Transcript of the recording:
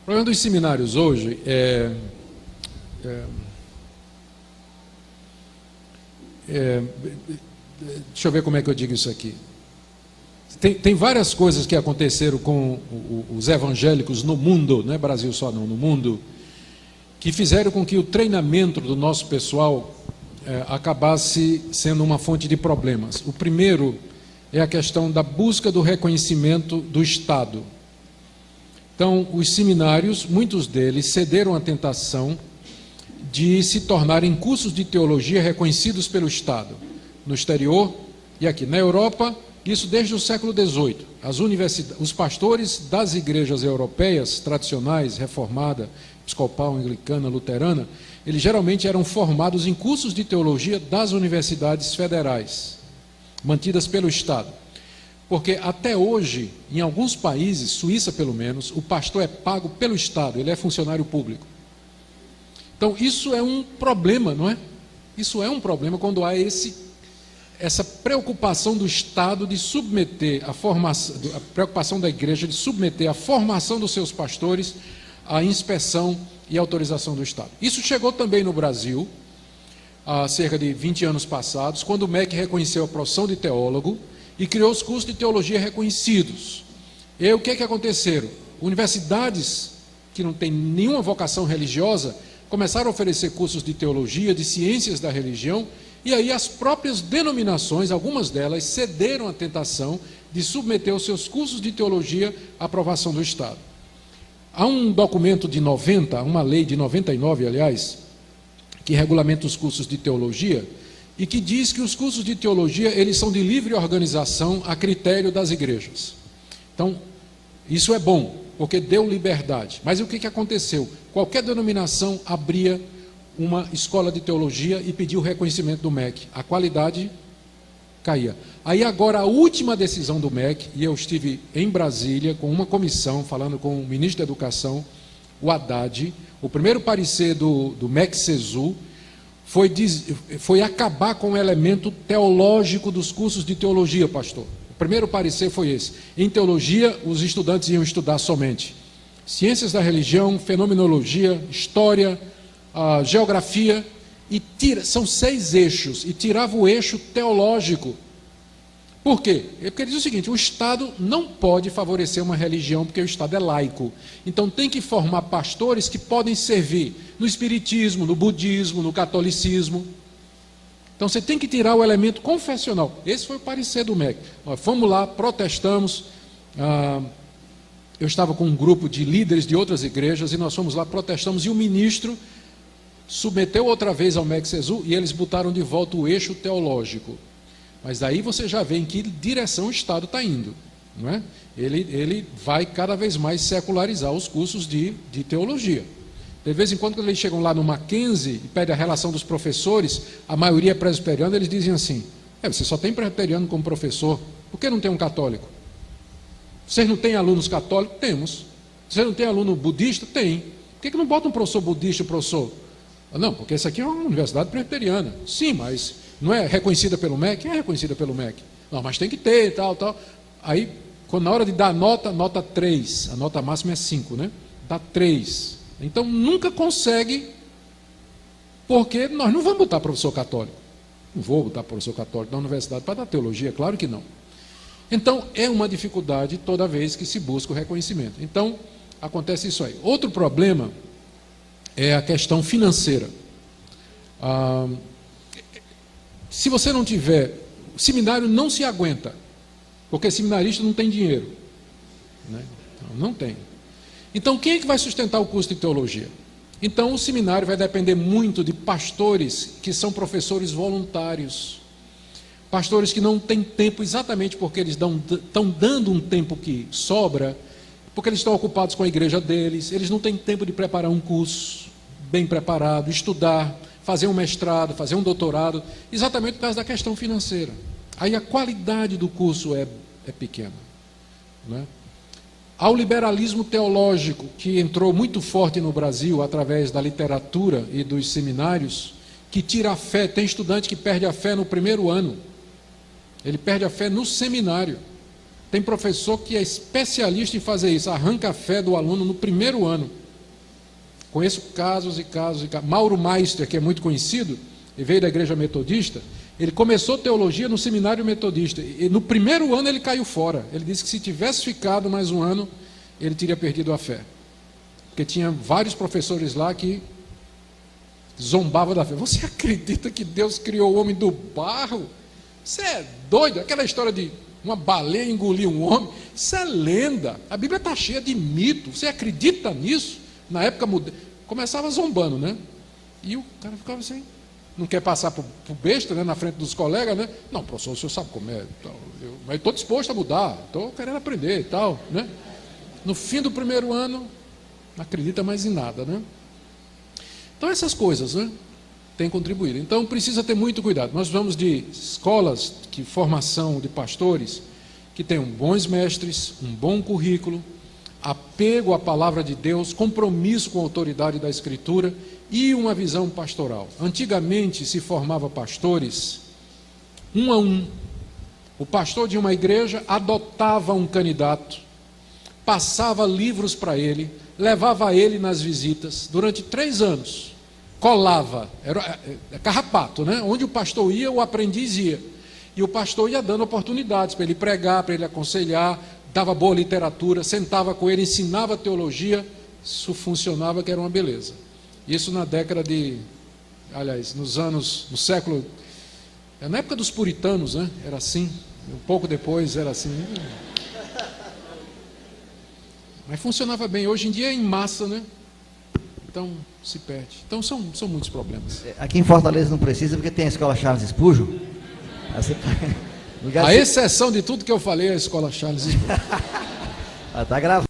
O problema dos seminários hoje deixa eu ver como é que eu digo isso aqui. Tem várias coisas que aconteceram com os evangélicos no mundo, não é Brasil só não, no mundo, que fizeram com que o treinamento do nosso pessoal acabasse sendo uma fonte de problemas. O primeiro é a questão da busca do reconhecimento do Estado. Então, os seminários, muitos deles cederam à tentação de se tornarem cursos de teologia reconhecidos pelo Estado, no exterior e aqui. Na Europa, isso desde o século XVIII. Os pastores das igrejas europeias tradicionais, reformada, episcopal, anglicana, luterana, eles geralmente eram formados em cursos de teologia das universidades federais, mantidas pelo Estado. Porque até hoje, em alguns países, Suíça pelo menos, o pastor é pago pelo Estado, ele é funcionário público. Então isso é um problema, não é? Isso é um problema quando há essa preocupação do Estado de submeter a formação, a preocupação da igreja de submeter a formação dos seus pastores à inspeção e autorização do Estado. Isso chegou também no Brasil, há cerca de 20 anos passados, quando o MEC reconheceu a profissão de teólogo e criou os cursos de teologia reconhecidos. E o que é que aconteceram? Universidades que não têm nenhuma vocação religiosa começaram a oferecer cursos de teologia, de ciências da religião, e aí as próprias denominações, algumas delas, cederam à tentação de submeter os seus cursos de teologia à aprovação do Estado. Há um documento de 90, uma lei de 99, aliás, que regulamenta os cursos de teologia, e que diz que os cursos de teologia, eles são de livre organização a critério das igrejas. Então, isso é bom, porque deu liberdade. Mas o que aconteceu? Qualquer denominação abria uma escola de teologia e pediu o reconhecimento do MEC. A qualidade caía. Aí agora a última decisão do MEC, e eu estive em Brasília com uma comissão, falando com o ministro da Educação, o Haddad, o primeiro parecer do MEC-CESU, foi acabar com o elemento teológico dos cursos de teologia, pastor. O primeiro parecer foi esse. Em teologia, os estudantes iam estudar somente ciências da religião, fenomenologia, história, geografia, e são 6 eixos, e tirava o eixo teológico. Por quê? Porque ele diz o seguinte: o Estado não pode favorecer uma religião, porque o Estado é laico. Então tem que formar pastores que podem servir no espiritismo, no budismo, no catolicismo. Então você tem que tirar o elemento confessional. Esse foi o parecer do MEC. Nós fomos lá, protestamos. Eu estava com um grupo de líderes de outras igrejas, e nós fomos lá, protestamos, e o ministro submeteu outra vez ao MEC-CESU, e eles botaram de volta o eixo teológico. Mas aí você já vê em que direção o Estado está indo, não é? Ele vai cada vez mais secularizar os cursos de teologia. De vez em quando, quando eles chegam lá no Mackenzie e pedem a relação dos professores, a maioria é presbiteriana, eles dizem assim: você só tem presbiteriano como professor, por que não tem um católico? Vocês não têm alunos católicos? Temos. Vocês não têm aluno budista? Tem. Por que não bota um professor budista, professor? Não, porque essa aqui é uma universidade presbiteriana. Sim, mas não é reconhecida pelo MEC? É reconhecida pelo MEC. Não, mas tem que ter, tal. Aí, quando na hora de dar nota 3, a nota máxima é 5, né? Dá 3. Então, nunca consegue, porque nós não vamos botar professor católico. Não vou botar professor católico na universidade para dar teologia, claro que não. Então, é uma dificuldade toda vez que se busca o reconhecimento. Então, acontece isso aí. Outro problema é a questão financeira. Se você não tiver, o seminário não se aguenta, porque seminarista não tem dinheiro, né? Não tem. Então, quem é que vai sustentar o curso de teologia? Então, o seminário vai depender muito de pastores que são professores voluntários, pastores que não têm tempo, exatamente porque eles estão dando um tempo que sobra, porque eles estão ocupados com a igreja deles, eles não têm tempo de preparar um curso bem preparado, estudar, fazer um mestrado, fazer um doutorado, exatamente por causa da questão financeira. Aí a qualidade do curso é pequena, né? Ao liberalismo teológico, que entrou muito forte no Brasil através da literatura e dos seminários, que tira a fé. Tem estudante que perde a fé no primeiro ano, ele perde a fé no seminário. Tem professor que é especialista em fazer isso, arranca a fé do aluno no primeiro ano. Conheço casos e casos e casos. Mauro Meister, que é muito conhecido, ele veio da igreja metodista, ele começou teologia no seminário metodista, e no primeiro ano ele caiu fora. Ele disse que se tivesse ficado mais um ano, ele teria perdido a fé. Porque tinha vários professores lá que zombavam da fé. Você acredita que Deus criou o homem do barro? Você é doido? Aquela história de uma baleia engolir um homem, isso é lenda. A Bíblia está cheia de mito. Você acredita nisso? Na época começava zombando, né? E o cara ficava assim, não quer passar por besta, né, na frente dos colegas, né? Não, professor, o senhor sabe como é. Mas estou disposto a mudar, estou querendo aprender e tal, né? No fim do primeiro ano, não acredita mais em nada, né? Então essas coisas, né, têm contribuído. Então precisa ter muito cuidado. Nós vamos de escolas de formação de pastores que tenham bons mestres, um bom currículo, apego à palavra de Deus, compromisso com a autoridade da Escritura e uma visão pastoral. Antigamente se formava pastores um a um. O pastor de uma igreja adotava um candidato, passava livros para ele, levava ele nas visitas durante 3 anos, colava, era carrapato, né? Onde o pastor ia, o aprendiz ia, e o pastor ia dando oportunidades para ele pregar, para ele aconselhar, dava boa literatura, sentava com ele, ensinava teologia. Isso funcionava, que era uma beleza. Isso na década de, aliás, no século, na época dos puritanos, né? Era assim, um pouco depois era assim. Mas funcionava bem. Hoje em dia é em massa, né? Então se perde. Então são muitos problemas. Aqui em Fortaleza não precisa, porque tem a escola Charles Spurgeon. A exceção de tudo que eu falei é a escola Charles Spurgeon. Está gravado.